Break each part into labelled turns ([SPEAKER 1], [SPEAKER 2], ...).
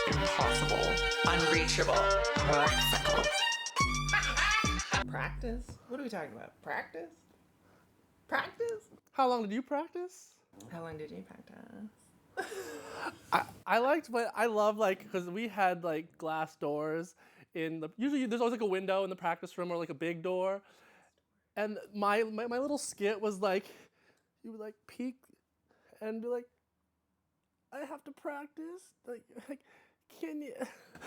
[SPEAKER 1] Impossible. Unreachable. Practical.
[SPEAKER 2] Practice? What are we talking about? Practice? Practice?
[SPEAKER 3] How long did you practice?
[SPEAKER 2] How long did you practice?
[SPEAKER 3] I liked, but I love like because we had like glass doors in the. Usually, there's always like a window in the practice room or like a big door, and my little skit was like, you would like peek, and be like, I have to practice. Like can you?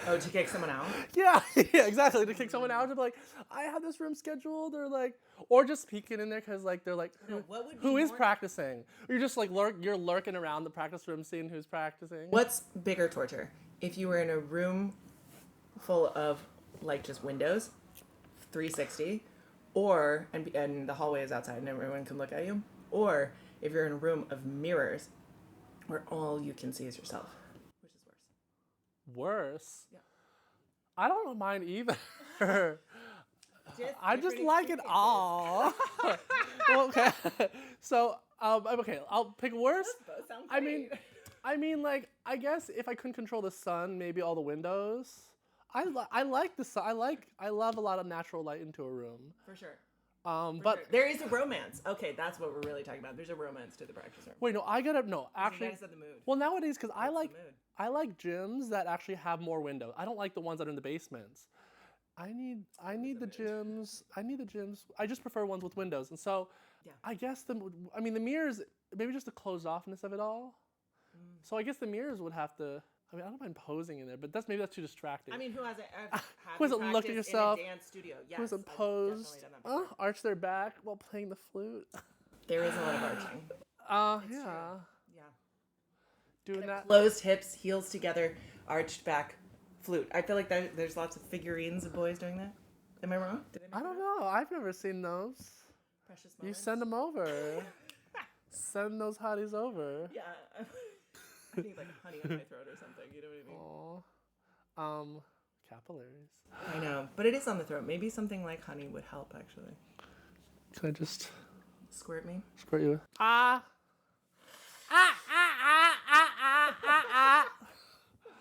[SPEAKER 2] Oh, to kick someone out?
[SPEAKER 3] Yeah, yeah, exactly. To kick someone out and be like, I have this room scheduled, or like, or just peeking in there because like they're like,
[SPEAKER 2] No, what would be
[SPEAKER 3] who is
[SPEAKER 2] more-
[SPEAKER 3] practicing? Or you're just like you're lurking around the practice room, seeing who's practicing.
[SPEAKER 2] What's bigger torture? If you were in a room full of like just windows, 360, or and the hallway is outside and everyone can look at you, or if you're in a room of mirrors where all you can see is yourself, which is worse?
[SPEAKER 3] Worse.
[SPEAKER 2] Yeah.
[SPEAKER 3] I don't mind either.
[SPEAKER 2] Just
[SPEAKER 3] I just
[SPEAKER 2] different
[SPEAKER 3] like it
[SPEAKER 2] experiences.
[SPEAKER 3] all. Well, okay. So, okay, I'll pick worse.
[SPEAKER 2] Both sound
[SPEAKER 3] I mean, like, I guess if I couldn't control the sun, maybe all the windows. I like the sun. I love a lot of natural light into a room.
[SPEAKER 2] For sure.
[SPEAKER 3] But
[SPEAKER 2] Sure. There is a romance. Okay, that's what we're really talking about. There's a romance to the practice room.
[SPEAKER 3] wait, no, actually.
[SPEAKER 2] You guys set the mood.
[SPEAKER 3] Well, nowadays, because I
[SPEAKER 2] What's the mood?
[SPEAKER 3] like gyms that actually have more windows. I don't like the ones that are in the basements. I need the gyms. I just prefer ones with windows. And so,
[SPEAKER 2] Yeah.
[SPEAKER 3] I guess the mirrors, maybe just the closed offness of it all. So I guess the mirrors would have to. I mean, I don't mind posing in there, but that's too distracting.
[SPEAKER 2] I mean, who hasn't
[SPEAKER 3] Who hasn't looked at yourself?
[SPEAKER 2] in a dance studio? Yes,
[SPEAKER 3] Who hasn't
[SPEAKER 2] I've
[SPEAKER 3] posed?
[SPEAKER 2] definitely done that before.
[SPEAKER 3] Arch their back while playing the flute.
[SPEAKER 2] There is a lot of arching.
[SPEAKER 3] Yeah.
[SPEAKER 2] Yeah.
[SPEAKER 3] Doing that.
[SPEAKER 2] Closed hips, heels together, arched back, flute. I feel like there's lots of figurines of boys doing that. Am I wrong? Did I
[SPEAKER 3] I don't know. I've never seen those.
[SPEAKER 2] Precious
[SPEAKER 3] You
[SPEAKER 2] moments.
[SPEAKER 3] send them over. Send those hotties over.
[SPEAKER 2] Yeah. I need like honey on my throat or something. You know what I mean?
[SPEAKER 3] Aw. Capillaries.
[SPEAKER 2] I know, but it is on the throat. Maybe something like honey would help actually.
[SPEAKER 3] Can I just
[SPEAKER 2] Squirt me.
[SPEAKER 3] squirt you?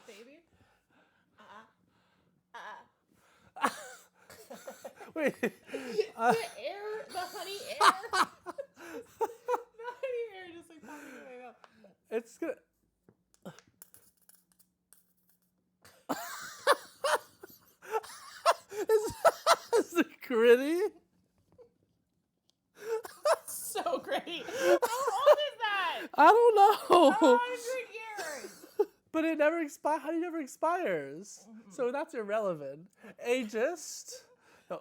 [SPEAKER 2] Baby.
[SPEAKER 3] Wait.
[SPEAKER 2] The honey air. The honey air just like popping in my mouth.
[SPEAKER 3] It's good. Is it gritty?
[SPEAKER 2] So great. How old is that?
[SPEAKER 3] I don't know.
[SPEAKER 2] 100 years.
[SPEAKER 3] But it never expires. Honey never expires. So that's irrelevant. Ageist. No.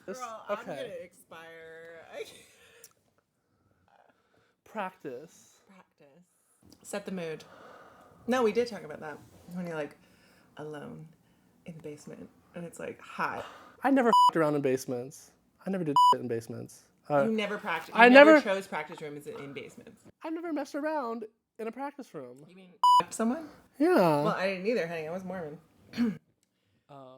[SPEAKER 2] Girl, I'm gonna expire.
[SPEAKER 3] Practice.
[SPEAKER 2] Practice. Set the mood. No, we did talk about that. When you're like alone in the basement and it's like hot.
[SPEAKER 3] I never around in basements. I never did in basements.
[SPEAKER 2] You never practice.
[SPEAKER 3] I
[SPEAKER 2] You
[SPEAKER 3] never
[SPEAKER 2] chose practice rooms in basements.
[SPEAKER 3] I never messed around in a practice room.
[SPEAKER 2] You mean someone?
[SPEAKER 3] Yeah.
[SPEAKER 2] Well, I didn't either, honey. I was Mormon.
[SPEAKER 3] Oh.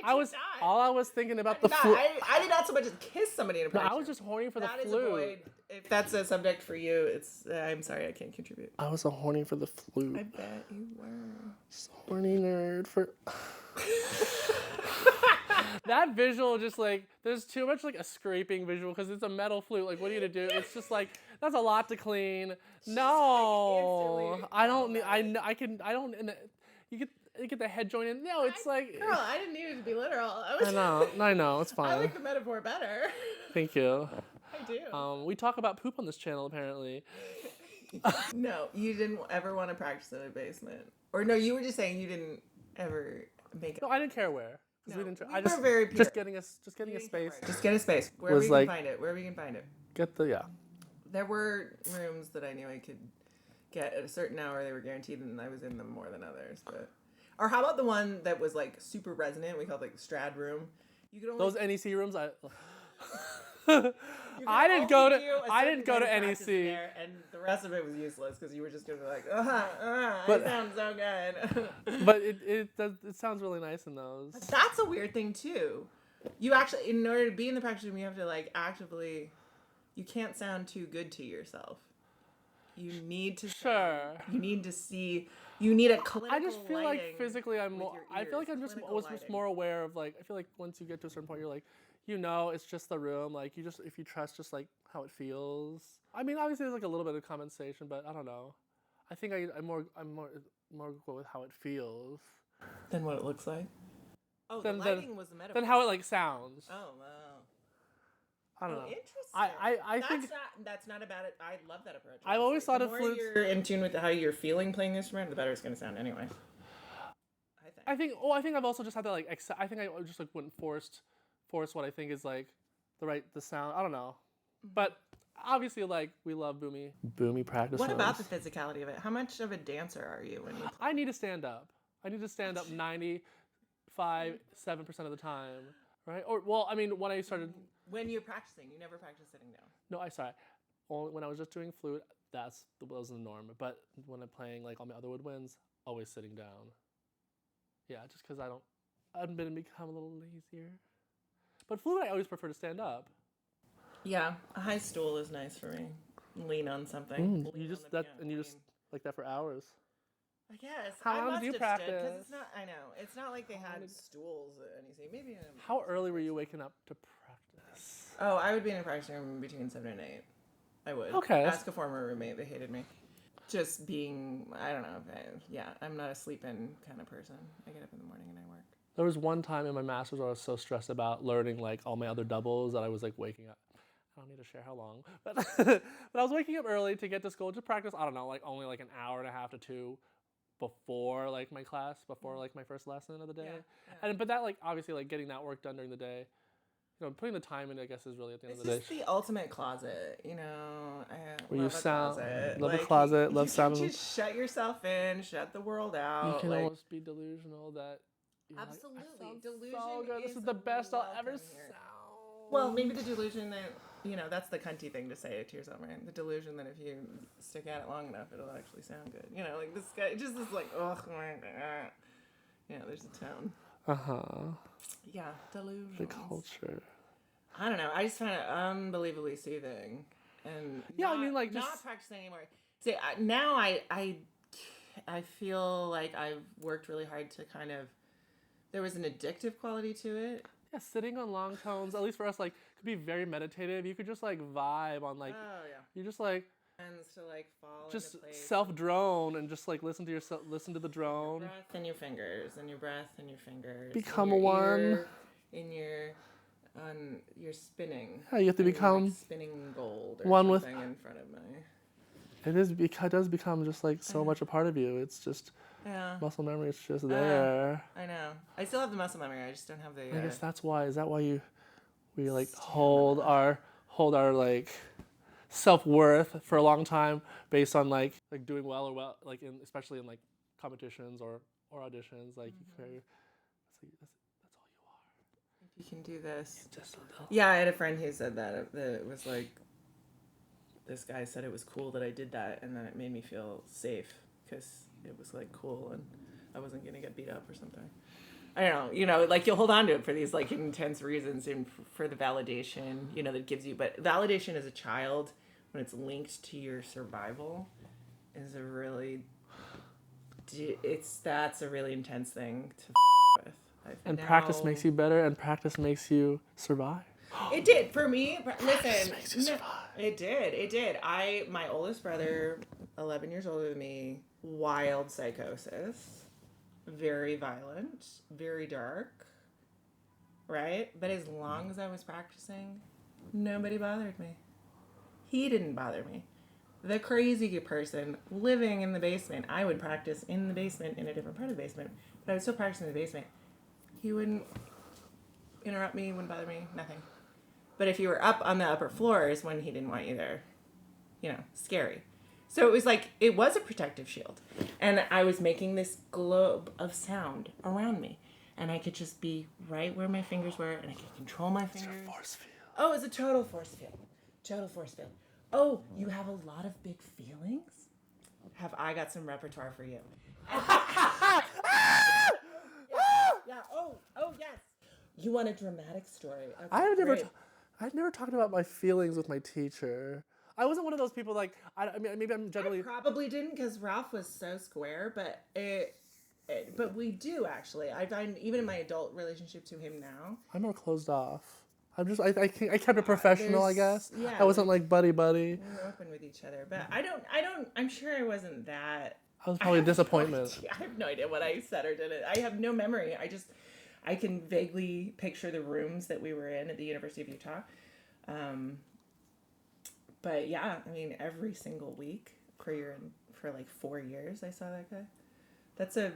[SPEAKER 2] I
[SPEAKER 3] All I was thinking about the flute.
[SPEAKER 2] I did not so much as kiss somebody in a
[SPEAKER 3] No,
[SPEAKER 2] practice
[SPEAKER 3] I was just horny for the
[SPEAKER 2] That is a
[SPEAKER 3] flute.
[SPEAKER 2] void. If that's a subject for you, it's. I'm sorry, I can't contribute.
[SPEAKER 3] I was a horny for the flute.
[SPEAKER 2] I bet you were.
[SPEAKER 3] Just a horny nerd for. That visual, just like there's too much like a scraping visual because it's a metal flute. Like, what are you gonna do? It's just like that's a lot to clean. No,
[SPEAKER 2] instantly
[SPEAKER 3] I don't. I can. I don't. You get the head joint in. No, it's like.
[SPEAKER 2] Girl, I didn't need it to be literal.
[SPEAKER 3] I know. It's fine.
[SPEAKER 2] I like the metaphor better.
[SPEAKER 3] Thank you.
[SPEAKER 2] I do.
[SPEAKER 3] We talk about poop on this channel apparently.
[SPEAKER 2] No, you didn't ever want to practice in a basement, or no, you were just saying you didn't ever make it.
[SPEAKER 3] No, I didn't care where.
[SPEAKER 2] No,
[SPEAKER 3] We didn't.
[SPEAKER 2] we
[SPEAKER 3] I just
[SPEAKER 2] were very pure.
[SPEAKER 3] just getting a space.
[SPEAKER 2] Just get a space wherever
[SPEAKER 3] Was
[SPEAKER 2] you can
[SPEAKER 3] like-
[SPEAKER 2] find it. Wherever you can find it.
[SPEAKER 3] Get the yeah.
[SPEAKER 2] There were rooms that I knew I could get at a certain hour. They were guaranteed, and I was in them more than others. But or how about the one that was like super resonant? We called it like Strad room. You could only
[SPEAKER 3] Those NEC rooms. I
[SPEAKER 2] you could
[SPEAKER 3] didn't go
[SPEAKER 2] only
[SPEAKER 3] to.
[SPEAKER 2] do a
[SPEAKER 3] I
[SPEAKER 2] certain
[SPEAKER 3] didn't go
[SPEAKER 2] kind
[SPEAKER 3] to
[SPEAKER 2] of practice in
[SPEAKER 3] NEC.
[SPEAKER 2] there, and the rest of it was useless because you were just gonna be like,
[SPEAKER 3] But-
[SPEAKER 2] it sounds so good.
[SPEAKER 3] But it sounds really nice in those.
[SPEAKER 2] That's a weird thing too. You actually, in order to be in the practice room, you have to like actively You can't sound too good to yourself. You need to
[SPEAKER 3] Sure.
[SPEAKER 2] You need to see. You need a clinical
[SPEAKER 3] I just feel like physically I'm more. I feel like I'm just
[SPEAKER 2] lighting.
[SPEAKER 3] more aware of like. I feel like once you get to a certain point, you're like, it's just the room. Like you just if you trust just like how it feels. I mean, obviously there's like a little bit of compensation, but I don't know. I think I'm more go with how it feels
[SPEAKER 2] Than what it looks like. Oh,
[SPEAKER 3] Than-
[SPEAKER 2] the
[SPEAKER 3] than-
[SPEAKER 2] lighting was the metaphor.
[SPEAKER 3] than how it like sounds.
[SPEAKER 2] Oh, wow.
[SPEAKER 3] I don't know.
[SPEAKER 2] Interesting.
[SPEAKER 3] I think
[SPEAKER 2] that's not a bad. I love that approach.
[SPEAKER 3] I've always thought of flutes.
[SPEAKER 2] The more you're in tune with how you're feeling playing the instrument, the better it's going to sound anyway.
[SPEAKER 3] I think I've also just had to like accept. I think I just like wouldn't force what I think is like the sound. I don't know, but obviously like we love boomy practice.
[SPEAKER 2] What
[SPEAKER 3] rooms.
[SPEAKER 2] about the physicality of it? How much of a dancer are you when you play?
[SPEAKER 3] I need to stand up. I need to stand up 7% of the time, right? Or well, I mean, when I started.
[SPEAKER 2] When you're practicing, you never practice sitting down.
[SPEAKER 3] No, only when I was just doing flute, that was the norm. But when I'm playing like all my other woodwinds, always sitting down. Yeah, just because I've been become a little lazier. But flute, I always prefer to stand up.
[SPEAKER 2] Yeah, a high stool is nice for me. Lean on something.
[SPEAKER 3] You just like that for hours.
[SPEAKER 2] I guess.
[SPEAKER 3] How long do you practice?
[SPEAKER 2] It's not. I know. It's not like they had stools at NEC. Maybe.
[SPEAKER 3] How early were you waking up to practice?
[SPEAKER 2] Oh, I would be in a practice room between 7 and 8. I would.
[SPEAKER 3] Okay.
[SPEAKER 2] Ask a former roommate. They hated me. Just being, I don't know. I'm not a sleep-in kind of person. I get up in the morning and I work.
[SPEAKER 3] There was one time in my master's where I was so stressed about learning like all my other doubles that I was like waking up. I don't need to share how long, but but I was waking up early to get to school to practice. I don't know, like only like an hour and a half to 2 before like my class, before like my first lesson of the day.
[SPEAKER 2] Yeah.
[SPEAKER 3] But that like obviously like getting that work done during the day. Putting the time in, I guess, is really at the end of the day.
[SPEAKER 2] It's just the ultimate closet,
[SPEAKER 3] Where you sound,
[SPEAKER 2] closet.
[SPEAKER 3] love the closet, love sound.
[SPEAKER 2] You just shut yourself in, shut the world out.
[SPEAKER 3] You can almost be delusional that.
[SPEAKER 2] Absolutely,
[SPEAKER 3] like,
[SPEAKER 2] delusion.
[SPEAKER 3] So good. This is the best I'll ever sound.
[SPEAKER 2] Well, maybe the delusion that that's the cunty thing to say to yourself, right? The delusion that if you stick at it long enough, it'll actually sound good. Like this guy just is like, oh my god. There's a tone. Yeah, delusion.
[SPEAKER 3] The culture.
[SPEAKER 2] I don't know. I just find it unbelievably soothing, and not practicing anymore. See, now I feel like I've worked really hard to kind of. There was an addictive quality to it.
[SPEAKER 3] Yeah, sitting on long tones, at least for us, like could be very meditative. You could just like vibe on like.
[SPEAKER 2] Oh yeah.
[SPEAKER 3] You just like.
[SPEAKER 2] To like fall
[SPEAKER 3] just
[SPEAKER 2] into place.
[SPEAKER 3] self-drone and just like listen to the drone.
[SPEAKER 2] Your breath and your fingers and your breath and your fingers.
[SPEAKER 3] Become
[SPEAKER 2] your
[SPEAKER 3] one.
[SPEAKER 2] Ear, in your spinning.
[SPEAKER 3] Yeah, you have to become
[SPEAKER 2] like spinning gold or
[SPEAKER 3] one
[SPEAKER 2] something
[SPEAKER 3] with.
[SPEAKER 2] In front of my.
[SPEAKER 3] It does become just like so much a part of you. It's just muscle memory. It's just there.
[SPEAKER 2] I know. I still have the muscle memory. I just don't have the.
[SPEAKER 3] I guess that's why. Is that why we like hold our like. Self-worth for a long time based on like doing well like especially in like competitions or auditions like that's all you are.
[SPEAKER 2] If you can do this.
[SPEAKER 3] Just
[SPEAKER 2] I had a friend who said that it was like this guy said it was cool that I did that and then it made me feel safe because it was like cool and I wasn't gonna get beat up or something. I don't know, like you'll hold on to it for these like intense reasons and for the validation, that gives you. But validation as a child, when it's linked to your survival, is a really, that's a really intense thing to with.
[SPEAKER 3] And practice makes you better, and practice makes you survive.
[SPEAKER 2] It did for me.
[SPEAKER 3] Practice makes you survive.
[SPEAKER 2] It did. My oldest brother, 11 years older than me, wild psychosis. Very violent, very dark, right? But as long as I was practicing, nobody bothered me. He didn't bother me. The crazy person living in the basement, I would practice in the basement in a different part of the basement, but I would still practice in the basement. He wouldn't interrupt me, wouldn't bother me, nothing. But if you were up on the upper floors when he didn't want you there, scary. So it was like, it was a protective shield. And I was making this globe of sound around me. And I could just be right where my fingers were, and I could control my fingers.
[SPEAKER 3] It's a force field.
[SPEAKER 2] Oh, it's a total force field. Total force field. Oh, you have a lot of big feelings? Have I got some repertoire for you? Yeah. Oh, yes. You want a dramatic story? Okay,
[SPEAKER 3] I I've never talked about my feelings with my teacher. I wasn't one of those people like, I mean, maybe I'm generally...
[SPEAKER 2] I probably didn't because Ralph was so square, but but we do actually. I find even in my adult relationship to him now,
[SPEAKER 3] I'm more closed off. I kept it professional, I guess.
[SPEAKER 2] Yeah,
[SPEAKER 3] I wasn't like buddy.
[SPEAKER 2] We were open with each other, but I'm sure I wasn't that.
[SPEAKER 3] I was probably a disappointment.
[SPEAKER 2] I have no idea what I said or did. I have no memory. I can vaguely picture the rooms that we were in at the University of Utah. But yeah, I mean, every single week for like 4 years, I saw that guy. That's a,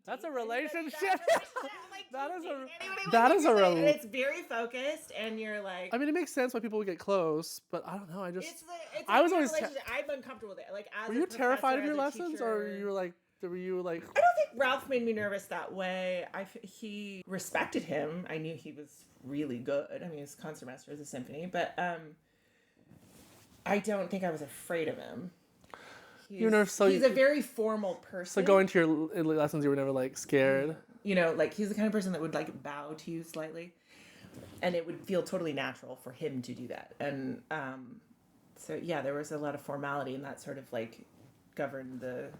[SPEAKER 3] That's a relationship. That is a
[SPEAKER 2] relationship. And it's very focused, and you're like.
[SPEAKER 3] I mean, it makes sense why people would get close, but I don't know.
[SPEAKER 2] I was always. I'm uncomfortable with it. Like,
[SPEAKER 3] were you terrified of your lessons, or were you like?
[SPEAKER 2] I don't think Ralph made me nervous that way. He respected him. I knew he was really good. I mean, his concertmaster is a symphony, but I don't think I was afraid of him. He's a very formal person.
[SPEAKER 3] So going to your lessons, you were never like scared.
[SPEAKER 2] Like he's the kind of person that would like bow to you slightly, and it would feel totally natural for him to do that. And so yeah, there was a lot of formality, and that sort of like governed the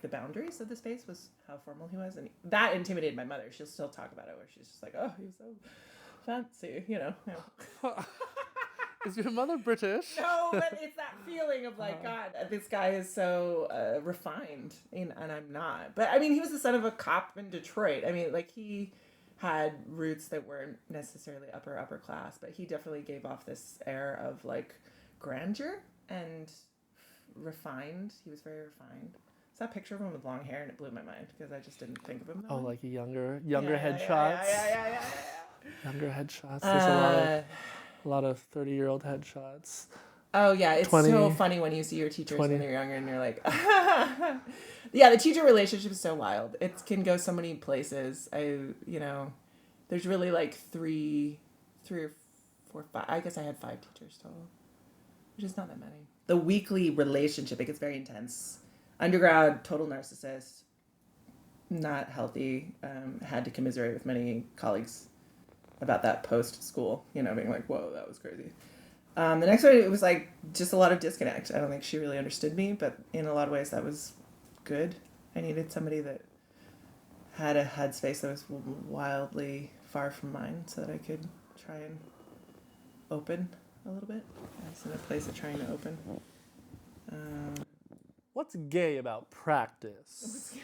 [SPEAKER 2] boundaries of the space was how formal he was, and that intimidated my mother. She'll still talk about it, where she's just like, "Oh, he's so fancy,"
[SPEAKER 3] Is your mother British?
[SPEAKER 2] No, but it's that feeling of like, God, this guy is so refined, and I'm not. But I mean, he was the son of a cop in Detroit. I mean, like he had roots that weren't necessarily upper class, but he definitely gave off this air of like grandeur and refined. He was very refined. It's that picture of him with long hair, and it blew my mind because I just didn't think of him that way.
[SPEAKER 3] Like younger headshots.
[SPEAKER 2] Yeah.
[SPEAKER 3] Younger headshots. There's a lot of 30-year-old headshots.
[SPEAKER 2] Oh yeah, it's so funny when you see your teachers when you're younger and you're like, yeah, the teacher relationship is so wild. It can go so many places. There's really like three or four, five. I guess I had 5 teachers total, which is not that many. The weekly relationship, it gets very intense. Undergrad, total narcissist, not healthy. Had to commiserate with many colleagues about that post-school, being like, whoa, that was crazy. The next one, it was like just a lot of disconnect. I don't think she really understood me, but in a lot of ways that was good. I needed somebody that had a headspace that was wildly far from mine so that I could try and open a little bit. I was in a place of trying to open.
[SPEAKER 3] What's gay about practice?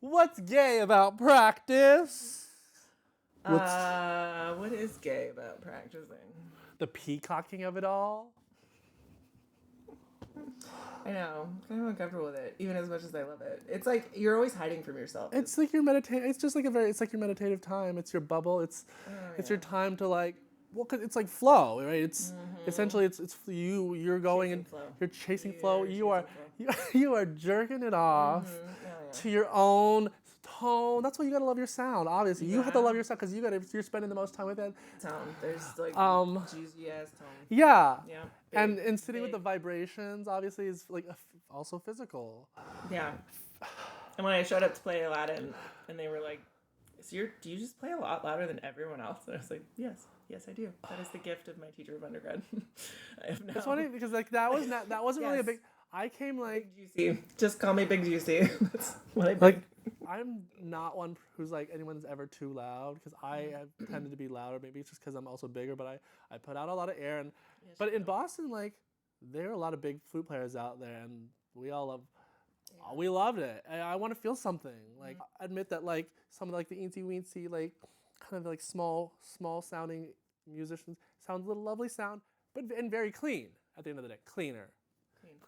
[SPEAKER 3] What's gay about practice?
[SPEAKER 2] What is gay about practicing?
[SPEAKER 3] The peacocking of it all.
[SPEAKER 2] I know. I'm kind of uncomfortable with it, even as much as I love it. It's like you're always hiding from yourself.
[SPEAKER 3] It's like your It's just like it's like your meditative time. It's your bubble. It's your time to like. Well, cause it's like flow, right? It's essentially it's you. You're going and you're chasing flow. You are jerking it off to your own tone. That's why you gotta love your sound. Obviously, you have to love your sound because you're spending the most time with it.
[SPEAKER 2] Tone. There's like juicy ass tone.
[SPEAKER 3] Yeah.
[SPEAKER 2] Yeah.
[SPEAKER 3] And sitting with the vibrations obviously is like also physical.
[SPEAKER 2] Yeah. And when I showed up to play Aladdin, and they were like, "So do you just play a lot louder than everyone else?" And I was like, "Yes, I do. That is the gift of my teacher of undergrad."
[SPEAKER 3] It's funny because like that wasn't really a big. I came like
[SPEAKER 2] Big Juicy. Just call me Big Juicy. That's what I
[SPEAKER 3] like. I'm not one who's like anyone's ever too loud because I have tended to be louder. Maybe it's just because I'm also bigger, but I put out a lot of air. And but in Boston, like there are a lot of big flute players out there, and we loved it. And I want to feel something. Like admit that like some of like the eensy weensy like kind of like small sounding musicians sound a little lovely sound, and very clean at the end of the day, cleaner.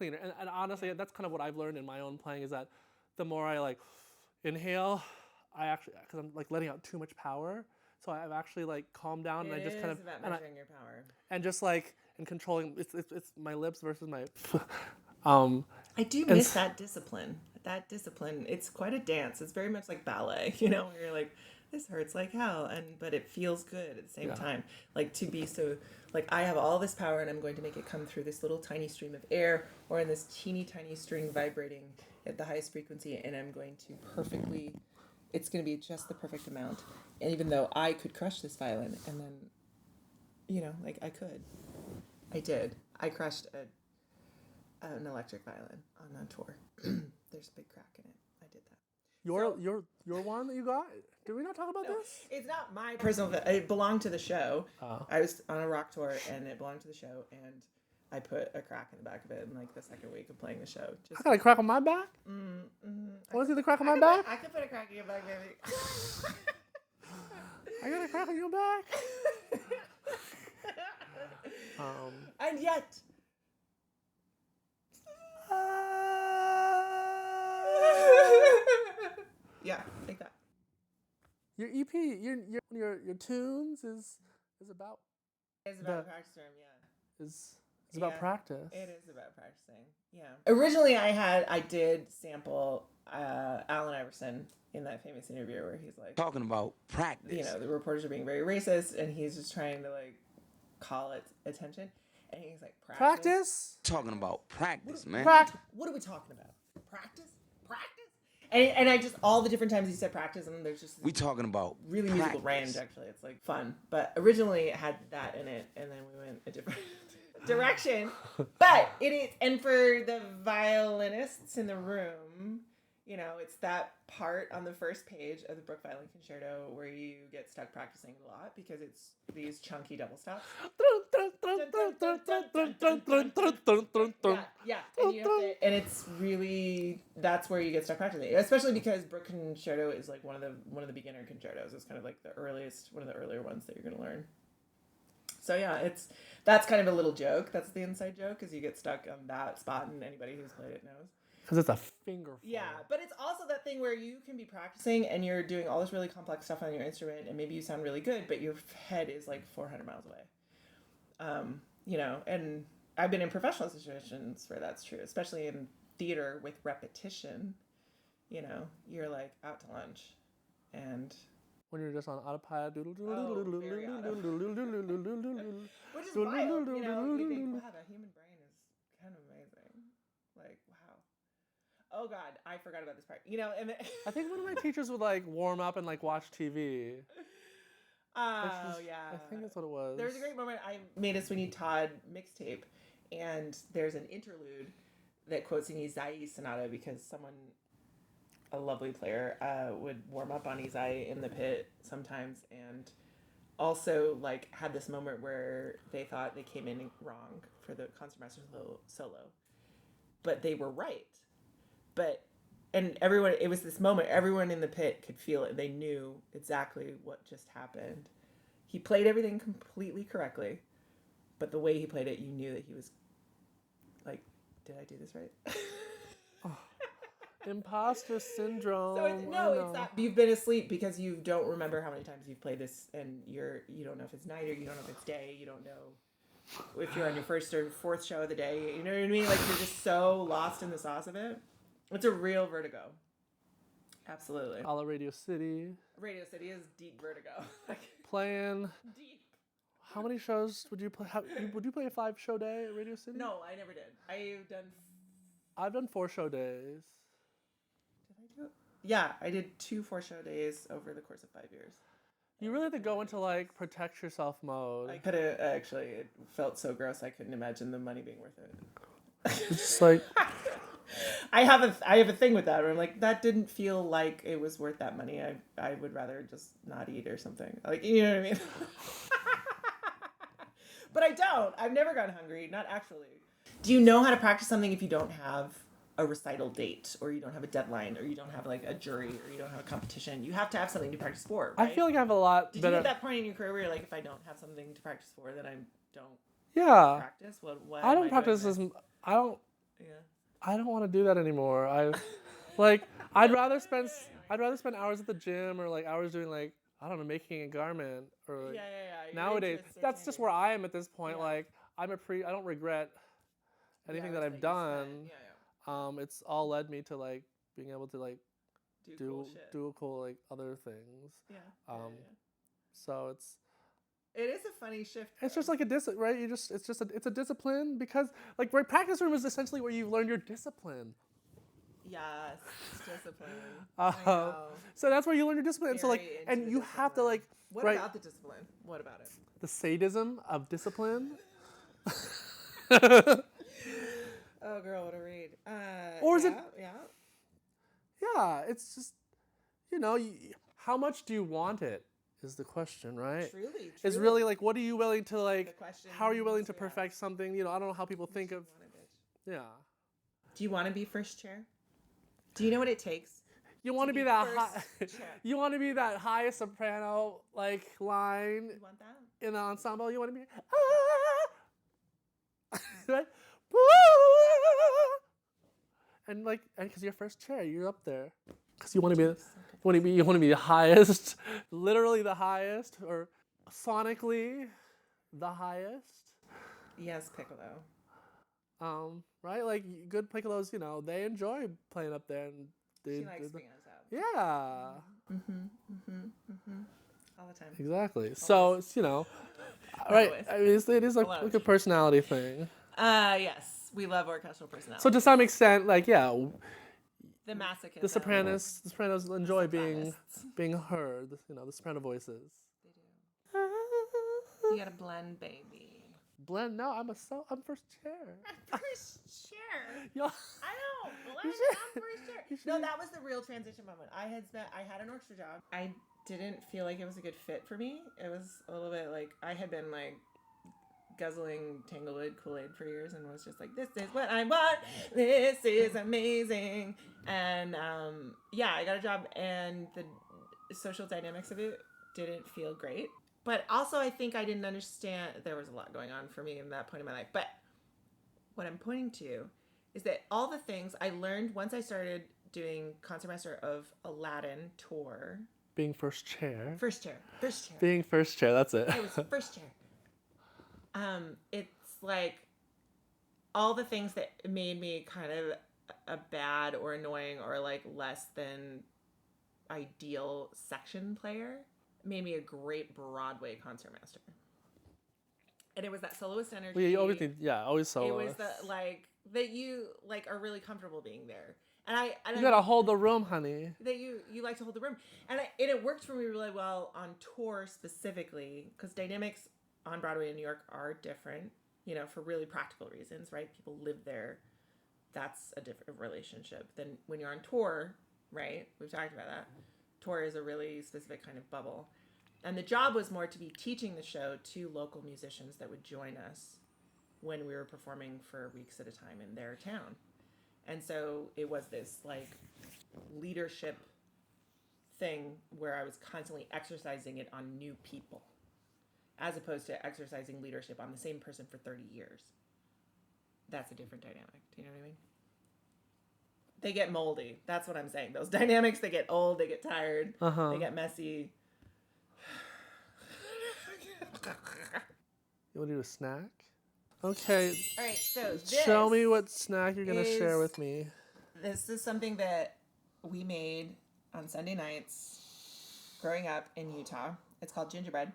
[SPEAKER 3] And honestly, that's kind of what I've learned in my own playing is that the more I like inhale, because I'm like letting out too much power, so I've actually like calmed down and I just kind of
[SPEAKER 2] measuring your power
[SPEAKER 3] and just like and controlling. It's my lips versus my.
[SPEAKER 2] I do miss that discipline. It's quite a dance. It's very much like ballet, where you're like, this hurts like hell, but it feels good at the same time. Like to be so, like I have all this power and I'm going to make it come through this little tiny stream of air or in this teeny tiny string vibrating at the highest frequency, and I'm going to perfectly. it's going to be just the perfect amount. And even though I could crush this violin, and then, you know, like I did. I crushed an electric violin on a tour. There's a big crack in it. I did that.
[SPEAKER 3] Your one that you got? Did we not talk about this?
[SPEAKER 2] It's not my personal. It belonged to the show.
[SPEAKER 3] Oh.
[SPEAKER 2] I was on a rock tour, and it belonged to the show, and I put a crack in the back of it in like the second week of playing the show.
[SPEAKER 3] I got a crack on my back. Want to see the crack on my back?
[SPEAKER 2] I could put a crack in your back, baby.
[SPEAKER 3] I got a crack on your back.
[SPEAKER 2] And yet. Yeah, like that.
[SPEAKER 3] Your EP, your tunes is about.
[SPEAKER 2] It's about practice room, yeah.
[SPEAKER 3] Is about practice.
[SPEAKER 2] It is about practicing. Yeah. Originally, I did sample Allen Iverson in that famous interview where he's like
[SPEAKER 4] talking about practice.
[SPEAKER 2] You know, the reporters are being very racist, and he's just trying to like call it attention, and he's like
[SPEAKER 3] practice.
[SPEAKER 4] Talking about practice, man.
[SPEAKER 2] What are we talking about? Practice. And I just all the different times he said practice, and there's just
[SPEAKER 4] we talking about
[SPEAKER 2] really
[SPEAKER 4] practice.
[SPEAKER 2] musical range. Actually, it's like fun, but originally it had that in it, and then we went a different direction. But it is, and for the violinists in the room, you know, it's that part on the first page of the Brook Violin Concerto where you get stuck practicing a lot because it's these chunky double stops. Yeah, and you have to, and it's really, that's where you get stuck practicing, especially because Brook Concerto is like one of the beginner concertos. It's kind of like one of the earlier ones that you're gonna learn. So yeah, that's kind of a little joke. That's the inside joke, is you get stuck on that spot, and anybody who's played it knows.
[SPEAKER 3] Because it's a finger.
[SPEAKER 2] Yeah, but it's also that thing where you can be practicing and you're doing all this really complex stuff on your instrument, and maybe you sound really good, but your head is like 400 miles away. You know, and I've been in professional situations where that's true, especially in theater with repetition. You know, you're like out to lunch, and
[SPEAKER 3] when you're just on autopilot,
[SPEAKER 2] which is wild. You know, you think, wow, the human brain is kind of amazing. Like, wow. Oh God, I forgot about this part. You know, and
[SPEAKER 3] I think one of my teachers would like warm up and like watch TV.
[SPEAKER 2] Oh yeah,
[SPEAKER 3] I think that's what it was.
[SPEAKER 2] There was a great moment. I made a Sweeney Todd mixtape, and there's an interlude that quotes an Izai sonata because someone, a lovely player, would warm up on Izai in the pit sometimes, and also like had this moment where they thought they came in wrong for the concertmaster solo, but they were right. And everyone, it was this moment, everyone in the pit could feel it. They knew exactly what just happened. He played everything completely correctly, but the way he played it, you knew that he was like, did I do this right?
[SPEAKER 3] Imposter syndrome.
[SPEAKER 2] So it's that you've been asleep because you don't remember how many times you've played this, and you don't know if it's night or you don't know if it's day. You don't know if you're on your first or fourth show of the day. You know what I mean? Like, you're just so lost in the sauce of it. It's a real vertigo. Absolutely.
[SPEAKER 3] A la Radio City.
[SPEAKER 2] Radio City is deep vertigo.
[SPEAKER 3] Playing.
[SPEAKER 2] Deep.
[SPEAKER 3] How many shows would you play? Would you play a 5-show day at Radio City?
[SPEAKER 2] No, I never did.
[SPEAKER 3] I've done 4-show days.
[SPEAKER 2] Did I do it? Yeah, I did 2 4-show days over the course of 5 years.
[SPEAKER 3] You really have to go into like protect yourself mode.
[SPEAKER 2] I could have actually. It felt so gross. I couldn't imagine the money being worth it.
[SPEAKER 3] It's just like.
[SPEAKER 2] I have a thing with that where I'm like, that didn't feel like it was worth that money. I would rather just not eat or something. Like, you know what I mean? But I don't. I've never gone hungry. Not actually. Do you know how to practice something if you don't have a recital date, or you don't have a deadline, or you don't have like a jury, or you don't have a competition? You have to have something to practice for, right?
[SPEAKER 3] I feel like I have a lot
[SPEAKER 2] Did
[SPEAKER 3] better.
[SPEAKER 2] you hit that point in your career where you're like, if I don't have something to practice for, then I don't practice? What
[SPEAKER 3] I don't practice as I don't.
[SPEAKER 2] Yeah.
[SPEAKER 3] I don't want to do that anymore. I'd rather spend hours at the gym, or like hours doing like, I don't know, making a garment, or like, nowadays that's just where I am at this point. Yeah. Like I don't regret anything that I've done. It's all led me to like being able to like do cool like other things. So
[SPEAKER 2] it is a funny shift.
[SPEAKER 3] It's just like a right? It's a discipline, because like practice room is essentially where you learn your discipline.
[SPEAKER 2] Yes, discipline. I know.
[SPEAKER 3] So that's where you learn your discipline. And so like,
[SPEAKER 2] Very into
[SPEAKER 3] and
[SPEAKER 2] the
[SPEAKER 3] you have to like,
[SPEAKER 2] What
[SPEAKER 3] right,
[SPEAKER 2] about the discipline? What about it?
[SPEAKER 3] the sadism of discipline.
[SPEAKER 2] Oh, girl, what a read.
[SPEAKER 3] Or is
[SPEAKER 2] yeah,
[SPEAKER 3] it-
[SPEAKER 2] Yeah.
[SPEAKER 3] Yeah, it's just, how much do you want it is the question, right?
[SPEAKER 2] Truly.
[SPEAKER 3] It's really like, what are you willing to
[SPEAKER 2] The
[SPEAKER 3] like,
[SPEAKER 2] question
[SPEAKER 3] how are you willing to
[SPEAKER 2] yeah.
[SPEAKER 3] perfect something? I don't know how people think of, yeah.
[SPEAKER 2] Do you want to be first chair? Do you know what it takes?
[SPEAKER 3] You want to be
[SPEAKER 2] be
[SPEAKER 3] that
[SPEAKER 2] first
[SPEAKER 3] high,
[SPEAKER 2] chair.
[SPEAKER 3] you want to be that high soprano like line
[SPEAKER 2] You want that?
[SPEAKER 3] in the ensemble. You want to be, right? And like, and because you're first chair, you're up there. Because you want to be the highest, literally the highest, or sonically the highest.
[SPEAKER 2] Yes, Piccolo.
[SPEAKER 3] Right? Like good piccolos, they enjoy playing up there, and
[SPEAKER 2] She likes being on top.
[SPEAKER 3] yeah.
[SPEAKER 2] All the time.
[SPEAKER 3] Exactly. So it's right.
[SPEAKER 2] Always.
[SPEAKER 3] I mean, it is like a personality thing.
[SPEAKER 2] Yes. We love orchestral personality.
[SPEAKER 3] So to some extent, like
[SPEAKER 2] the masochists.
[SPEAKER 3] the sopranos enjoy being
[SPEAKER 2] sopranists.
[SPEAKER 3] heard. The soprano voices.
[SPEAKER 2] They do. You gotta blend, baby.
[SPEAKER 3] Blend. No, I'm first chair.
[SPEAKER 2] First chair.
[SPEAKER 3] Yo,
[SPEAKER 2] I know. Blend.
[SPEAKER 3] should-
[SPEAKER 2] I'm first chair.
[SPEAKER 3] you
[SPEAKER 2] No,
[SPEAKER 3] should-
[SPEAKER 2] that was the real transition moment. I had an orchestra job. I didn't feel like it was a good fit for me. It was a little bit like I had been like guzzling Tanglewood Kool-Aid for years and was just like, this is what I want. This is amazing. And I got a job and the social dynamics of it didn't feel great. But also I think I didn't understand, there was a lot going on for me in that point in my life. But what I'm pointing to is that all the things I learned once I started doing Concertmaster of Aladdin tour.
[SPEAKER 3] being first chair.
[SPEAKER 2] First chair.
[SPEAKER 3] Being first chair. That's it.
[SPEAKER 2] It was first chair. It's like all the things that made me kind of a bad or annoying or like less than ideal section player made me a great Broadway concertmaster. And it was that soloist energy.
[SPEAKER 3] Well, you always need, always solo.
[SPEAKER 2] It was the like that you like are really comfortable being there. And
[SPEAKER 3] you gotta hold the room, honey.
[SPEAKER 2] that you like to hold the room, and it worked for me really well on tour specifically because dynamics on Broadway in New York are different, for really practical reasons, right? People live there. That's a different relationship than when you're on tour, right? We've talked about that. Tour is a really specific kind of bubble. And the job was more to be teaching the show to local musicians that would join us when we were performing for weeks at a time in their town. And so it was this like leadership thing where I was constantly exercising it on new people, as opposed to exercising leadership on the same person for 30 years. That's a different dynamic. Do you know what I mean? They get moldy. That's what I'm saying. Those dynamics, they get old, they get tired, they get messy.
[SPEAKER 3] You want to do a snack? Okay.
[SPEAKER 2] All right, so
[SPEAKER 3] Show me what snack you're going to share with me.
[SPEAKER 2] This is something that we made on Sunday nights growing up in Utah. It's called gingerbread.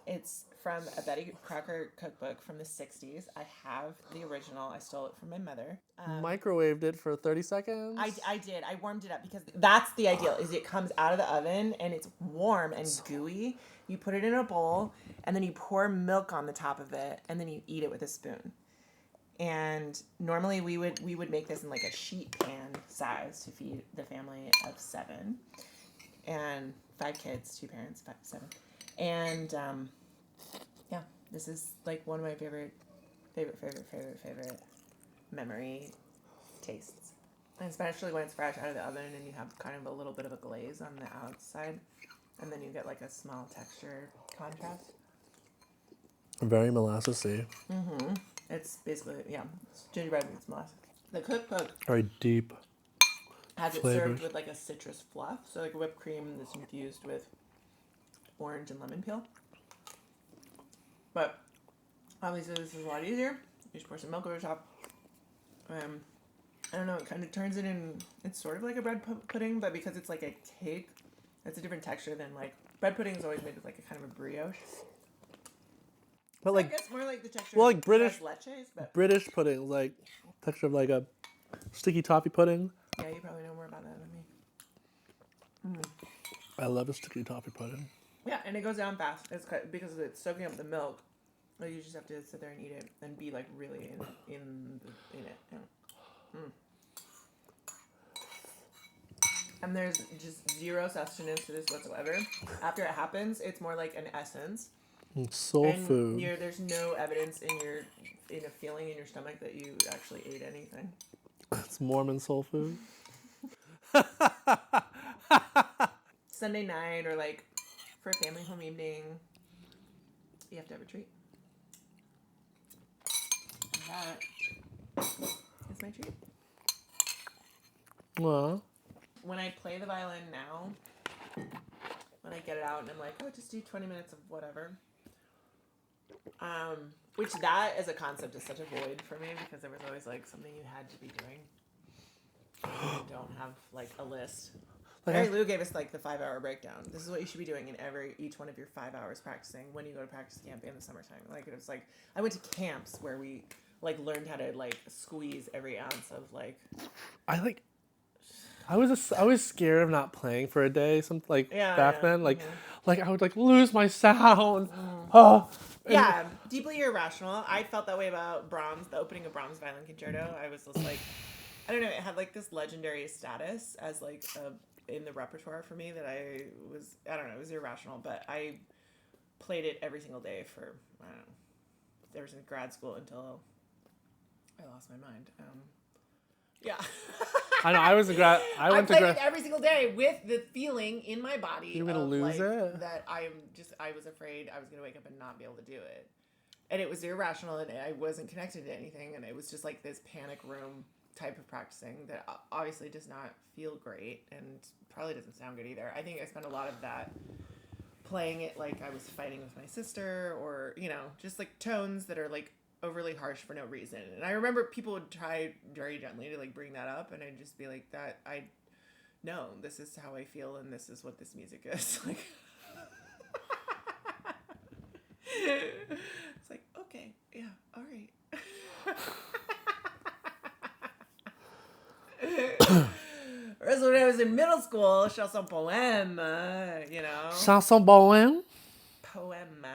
[SPEAKER 2] It's from a Betty Crocker cookbook from the 60s. I have the original. I stole it from my mother.
[SPEAKER 3] Microwaved it for 30 seconds?
[SPEAKER 2] I did. I warmed it up because that's the ideal, is it comes out of the oven and it's warm and gooey. You put it in a bowl and then you pour milk on the top of it and then you eat it with a spoon. And normally we would make this in like a sheet pan size to feed the family of 7 and 5 kids, 2 parents, 7. And this is like one of my favorite memory tastes. And especially when it's fresh out of the oven and you have kind of a little bit of a glaze on the outside. And then you get like a small texture contrast.
[SPEAKER 3] Very molassesy.
[SPEAKER 2] Mm-hmm. It's basically, it's gingerbread with molasses. The cookbook
[SPEAKER 3] Very deep.
[SPEAKER 2] has it
[SPEAKER 3] flavors.
[SPEAKER 2] served with like a citrus fluff. So like whipped cream that's infused with orange and lemon peel. But obviously this is a lot easier. You just pour some milk over the top. I don't know, it kind of turns it in, it's sort of like a bread pudding, but because it's like a cake, it's a different texture than like, bread pudding is always made with like a kind of a brioche.
[SPEAKER 3] But
[SPEAKER 2] So
[SPEAKER 3] like,
[SPEAKER 2] I guess more like the texture
[SPEAKER 3] well, like
[SPEAKER 2] of
[SPEAKER 3] British-
[SPEAKER 2] tres leches, but
[SPEAKER 3] British pudding, like texture of like a sticky toffee pudding.
[SPEAKER 2] Yeah, you probably know more about that than me.
[SPEAKER 3] I love a sticky toffee pudding.
[SPEAKER 2] Yeah, and it goes down fast. Because it's soaking up the milk. Like, you just have to sit there and eat it and be like really in it. Yeah. And there's just zero sustenance to this whatsoever. After it happens, it's more like an essence.
[SPEAKER 3] Soul food.
[SPEAKER 2] There's no evidence in a feeling in your stomach that you actually ate anything.
[SPEAKER 3] It's Mormon soul food.
[SPEAKER 2] Sunday night or like for a family home evening, you have to have a treat. And that is my treat.
[SPEAKER 3] Well.
[SPEAKER 2] When I play the violin now, when I get it out and I'm like, oh, just do 20 minutes of whatever. Which that as a concept is such a void for me because there was always like something you had to be doing. You don't have like a list. Mary Lou gave us like the 5-hour breakdown. This is what you should be doing in each one of your 5 hours practicing when you go to practice camp in the summertime. Like it was like I went to camps where we like learned how to like squeeze every ounce of like.
[SPEAKER 3] I was scared of not playing for a day. Back then, like I would like lose my sound. Oh.
[SPEAKER 2] Yeah, deeply irrational. I felt that way about Brahms, the opening of Brahms' Violin Concerto. I was just like, I don't know, it had like this legendary status as like in the repertoire for me that I don't know, it was irrational, but I played it every single day for, I don't know, there was in grad school until I lost my mind. Yeah.
[SPEAKER 3] I know, I was a grad.
[SPEAKER 2] I played it every single day with the feeling in my body.
[SPEAKER 3] You're gonna lose it?
[SPEAKER 2] That I was afraid I was gonna wake up and not be able to do it. And it was irrational and I wasn't connected to anything. And it was just like this panic room type of practicing that obviously does not feel great and probably doesn't sound good either. I think I spent a lot of that playing it like I was fighting with my sister or, you know, just like tones that are like overly harsh for no reason. And I remember people would try very gently to like bring that up and I'd just be like no, this is how I feel and this is what this music is. Like it's like, okay, yeah, all right. Whereas when I was in middle school, chanson poème, you know.
[SPEAKER 3] Chanson poème?
[SPEAKER 2] Poème.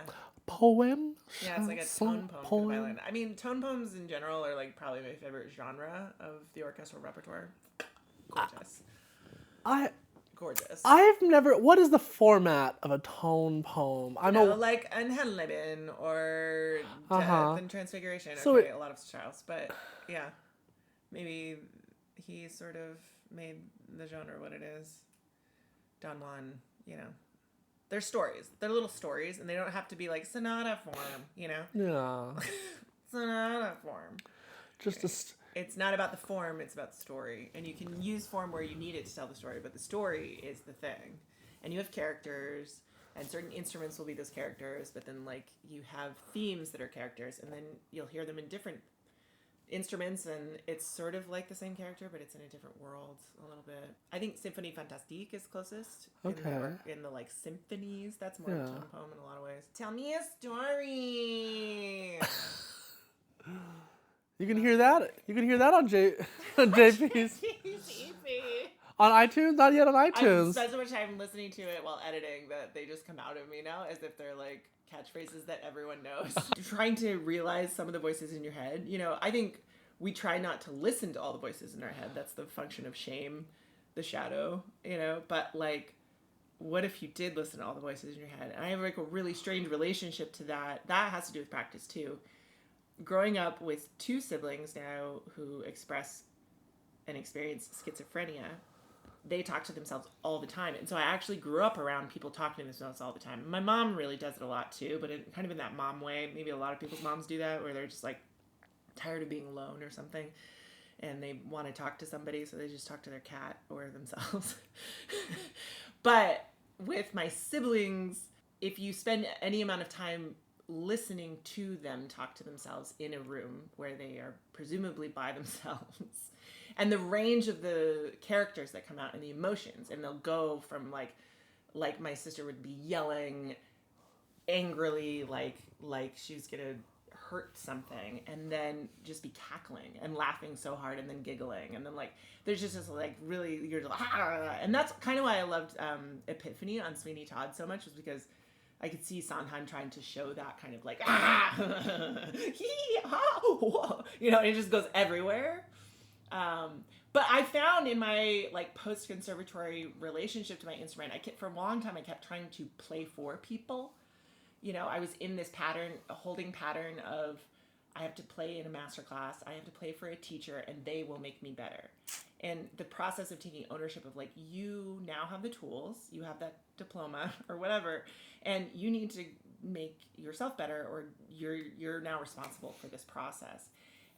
[SPEAKER 2] Yeah, it's like a tone poem for the violin. I mean, tone poems in general are like probably my favorite genre of the orchestral repertoire. Gorgeous. Gorgeous.
[SPEAKER 3] I've never. What is the format of a tone poem?
[SPEAKER 2] Like Ein Heldenleben or Death and Transfiguration.
[SPEAKER 3] So
[SPEAKER 2] okay, a lot of styles, but yeah, maybe he sort of made the genre what it is. Don Juan, you know. They're stories. They're little stories, and they don't have to be like sonata form, you know?
[SPEAKER 3] Yeah.
[SPEAKER 2] Sonata form. It's not about the form, it's about the story. And you can use form where you need it to tell the story, but the story is the thing. And you have characters, and certain instruments will be those characters, but then like you have themes that are characters, and then you'll hear them in different instruments, and it's sort of like the same character, but it's in a different world a little bit. I think Symphonie Fantastique is closest.
[SPEAKER 3] Okay.
[SPEAKER 2] In the like symphonies, that's more of a tone poem in a lot of ways. Tell me a story.
[SPEAKER 3] You can hear that. You can hear that on JP's. On iTunes? Not yet on iTunes.
[SPEAKER 2] I spend so much time listening to it while editing that they just come out of me now as if they're like catchphrases that everyone knows. Trying to realize some of the voices in your head. You know, I think we try not to listen to all the voices in our head. That's the function of shame, the shadow, you know. But like, what if you did listen to all the voices in your head? And I have like a really strange relationship to that. That has to do with practice too. Growing up with 2 siblings now who express and experience schizophrenia, they talk to themselves all the time. And so I actually grew up around people talking to themselves all the time. My mom really does it a lot too, but kind of in that mom way. Maybe a lot of people's moms do that, where they're just like tired of being alone or something. And they want to talk to somebody, so they just talk to their cat or themselves. But with my siblings, if you spend any amount of time listening to them talk to themselves in a room where they are presumably by themselves, and the range of the characters that come out and the emotions, and they'll go from like my sister would be yelling angrily like she's gonna hurt something and then just be cackling and laughing so hard and then giggling and then like there's just this like really you're like and that's kind of why I loved Epiphany on Sweeney Todd so much, was because I could see Sondheim trying to show that kind of like you know, it just goes everywhere. But I found in my like post-conservatory relationship to my instrument, for a long time I kept trying to play for people. You know, I was in this holding pattern of I have to play in a master class, I have to play for a teacher, and they will make me better. And the process of taking ownership of like, you now have the tools, you have that diploma or whatever, and you need to make yourself better, or you're now responsible for this process.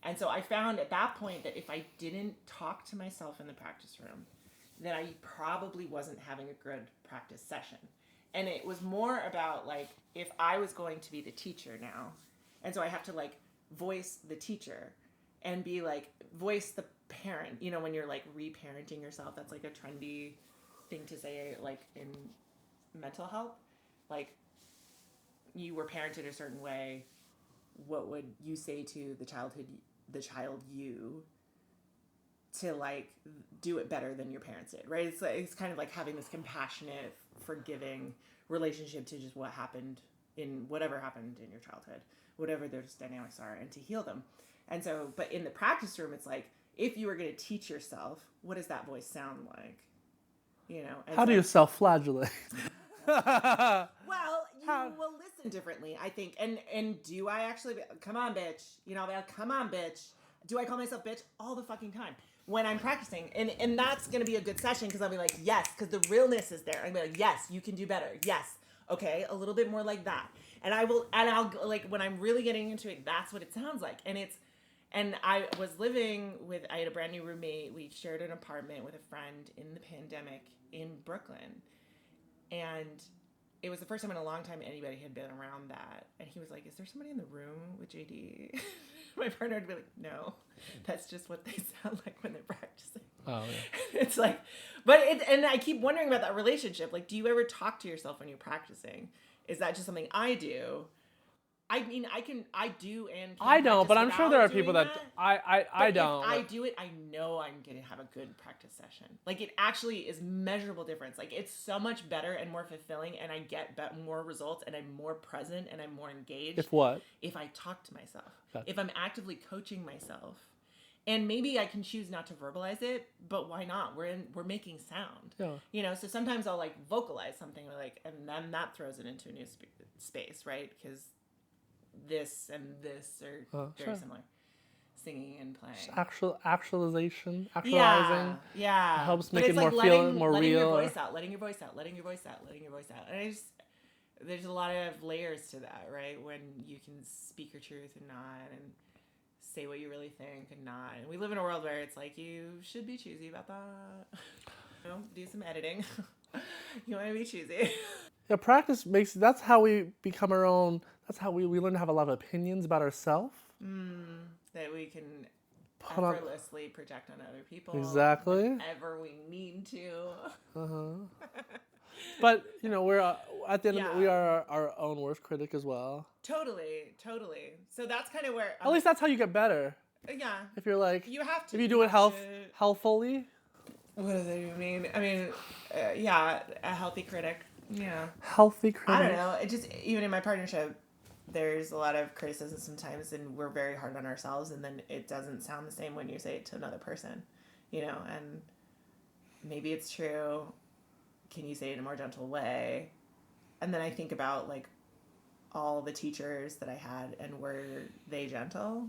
[SPEAKER 2] And so I found at that point that if I didn't talk to myself in the practice room, then I probably wasn't having a good practice session. And it was more about like, if I was going to be the teacher now, and so I have to like voice the teacher and be like, voice the parent, you know, when you're like reparenting yourself, that's like a trendy thing to say, like in mental health, like you were parented a certain way. What would you say to the child you to like do it better than your parents did, right? It's kind of like having this compassionate, forgiving relationship to just whatever happened in your childhood, whatever those dynamics are, and to heal them. And so, but in the practice room, it's like, if you were going to teach yourself, what does that voice sound like? You know? And
[SPEAKER 3] How do you self-flagellate?
[SPEAKER 2] Well, you will listen differently, I think. And do I actually, come on, bitch. You know, come on, bitch. Do I call myself bitch? All the fucking time when I'm practicing. And that's going to be a good session, because I'll be like, yes, because the realness is there. I'll be like, yes, you can do better. Yes. Okay. A little bit more like that. And I'll like, when I'm really getting into it, that's what it sounds like. And I was I had a brand new roommate. We shared an apartment with a friend in the pandemic in Brooklyn. And it was the first time in a long time anybody had been around that. And he was like, is there somebody in the room with JD? My partner would be like, no, that's just what they sound like when they're practicing.
[SPEAKER 3] Oh, yeah.
[SPEAKER 2] It's like, and I keep wondering about that relationship. Like, do you ever talk to yourself when you're practicing? Is that just something I do? I mean, I do and
[SPEAKER 3] I don't, but I'm sure there are people that I don't.
[SPEAKER 2] If I do it, I know I'm going to have a good practice session. Like, it actually is measurable difference. Like, it's so much better and more fulfilling, and I get more results, and I'm more present, and I'm more engaged.
[SPEAKER 3] If what?
[SPEAKER 2] If I talk to myself.
[SPEAKER 3] Gotcha.
[SPEAKER 2] If I'm actively coaching myself. And maybe I can choose not to verbalize it, but why not? We're making sound.
[SPEAKER 3] Yeah.
[SPEAKER 2] You know, so sometimes I'll like vocalize something, like, and then that throws it into a new space, right? Because this and this are very similar. Singing and playing.
[SPEAKER 3] Actualization, actualizing.
[SPEAKER 2] Yeah.
[SPEAKER 3] It helps make it more real.
[SPEAKER 2] Letting your voice out. And there's a lot of layers to that, right? When you can speak your truth and not, and say what you really think and not. And we live in a world where it's like, you should be choosy about that. You know, do some editing. You want to be choosy.
[SPEAKER 3] Yeah, practice that's how we become our own. That's how we learn to have a lot of opinions about ourselves.
[SPEAKER 2] That we can effortlessly project on other people.
[SPEAKER 3] Exactly.
[SPEAKER 2] Whenever we need to.
[SPEAKER 3] But, you know, we're at the end of we are our own worst critic as well.
[SPEAKER 2] Totally. So that's kind of where...
[SPEAKER 3] At least that's how you get better.
[SPEAKER 2] Yeah.
[SPEAKER 3] If you're like...
[SPEAKER 2] You have to.
[SPEAKER 3] If you do it healthfully.
[SPEAKER 2] What does that mean? I mean, a healthy critic. Yeah.
[SPEAKER 3] Healthy critic.
[SPEAKER 2] I don't know. It just, even in my partnership, there's a lot of criticism sometimes, and we're very hard on ourselves, and then it doesn't sound the same when you say it to another person, you know, and maybe it's true. Can you say it in a more gentle way? And then I think about, like, all the teachers that I had, and were they gentle?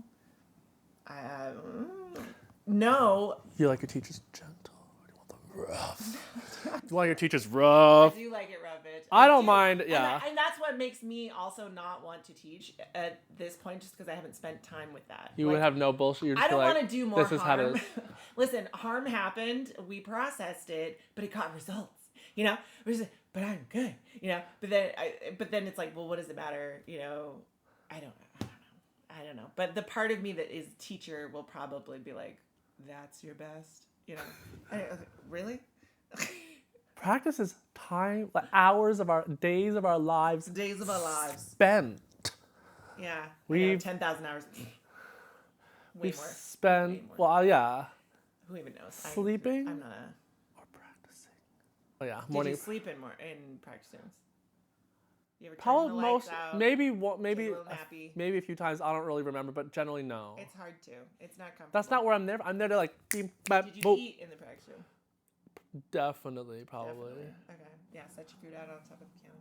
[SPEAKER 2] No.
[SPEAKER 3] You like your teachers gentle? Or do you want them rough? You want your teachers rough?
[SPEAKER 2] I do like it rough, bitch.
[SPEAKER 3] I don't mind, yeah.
[SPEAKER 2] And that's what makes me also not want to teach at this point, just because I haven't spent time with that.
[SPEAKER 3] You would have no bullshit. You're just
[SPEAKER 2] I don't
[SPEAKER 3] like,
[SPEAKER 2] want to do more
[SPEAKER 3] this is
[SPEAKER 2] harm.
[SPEAKER 3] how it is.
[SPEAKER 2] Listen, harm happened. We processed it, but it got results. You know, but I'm good. You know, but then it's like, well, what does it matter? You know, I don't know. But the part of me that is teacher will probably be like, that's your best. You know, really?
[SPEAKER 3] Practice is time, like hours of our days of our lives.
[SPEAKER 2] Days of our lives.
[SPEAKER 3] Spent
[SPEAKER 2] Yeah.
[SPEAKER 3] We've-
[SPEAKER 2] 10,000 hours. Way
[SPEAKER 3] We've
[SPEAKER 2] more.
[SPEAKER 3] spent,
[SPEAKER 2] Way more.
[SPEAKER 3] well, yeah.
[SPEAKER 2] Who even knows?
[SPEAKER 3] Sleeping?
[SPEAKER 2] I'm not a.
[SPEAKER 3] Or practicing. Oh, yeah.
[SPEAKER 2] Did
[SPEAKER 3] Morning.
[SPEAKER 2] you sleep in practice rooms? You ever turn
[SPEAKER 3] Probably
[SPEAKER 2] the
[SPEAKER 3] most,
[SPEAKER 2] lights out?
[SPEAKER 3] maybe
[SPEAKER 2] Take a little nappy?
[SPEAKER 3] maybe a few times. I don't really remember, but generally no.
[SPEAKER 2] It's hard to. It's not comfortable.
[SPEAKER 3] That's not where I'm there. I'm there to like beam, bap,
[SPEAKER 2] Did you
[SPEAKER 3] boop.
[SPEAKER 2] eat in the practice room?
[SPEAKER 3] Definitely, probably.
[SPEAKER 2] Definitely. Okay. Yeah, set your food out on top of the piano.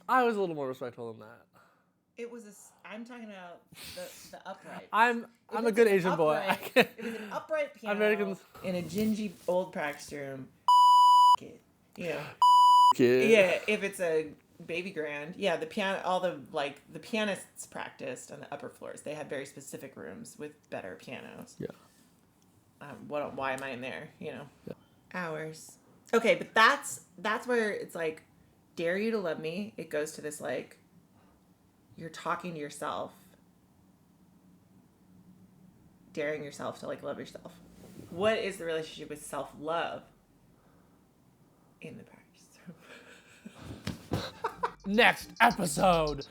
[SPEAKER 3] I was a little more respectful than that.
[SPEAKER 2] It was I'm talking about the upright.
[SPEAKER 3] I'm a good Asian boy. I can't-
[SPEAKER 2] It was an upright piano
[SPEAKER 3] Americans-
[SPEAKER 2] in a dingy old practice room. You know.
[SPEAKER 3] Kid.
[SPEAKER 2] Yeah, if it's a baby grand, yeah, the piano, all the pianists practiced on the upper floors. They had very specific rooms with better pianos.
[SPEAKER 3] Yeah.
[SPEAKER 2] Why am I in there? You know.
[SPEAKER 3] Yeah.
[SPEAKER 2] Hours. Okay, but that's where it's like, dare you to love me. It goes to this like, you're talking to yourself, daring yourself to like love yourself. What is the relationship with self-love in the practice room?
[SPEAKER 3] Next episode.